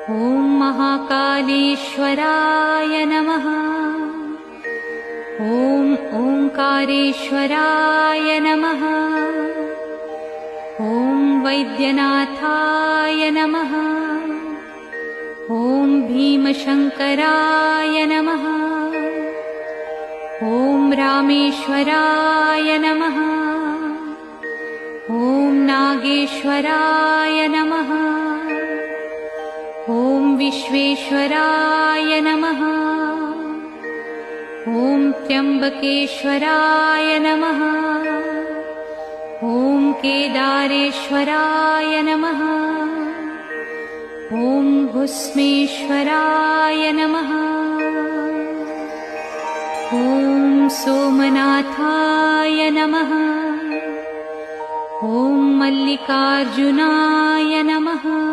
ॐ महाकालेश्वराय नमः। ॐ ओंकारेश्वराय नमः। ॐ वैद्यनाथाय नमः। ॐ भीमशंकराय नमः। ॐ रामेश्वराय नमः। ॐ नागेश्वराय नमः। ॐ विश्वेश्वराय नमः। ॐ त्र्यंबकेश्वराय नमः। ॐ केदारेश्वराय नमः। ॐ भुस्मेश्वराय नमः। ॐ सोमनाथाय नमः। ॐ मल्लिकार्जुनाय नमः।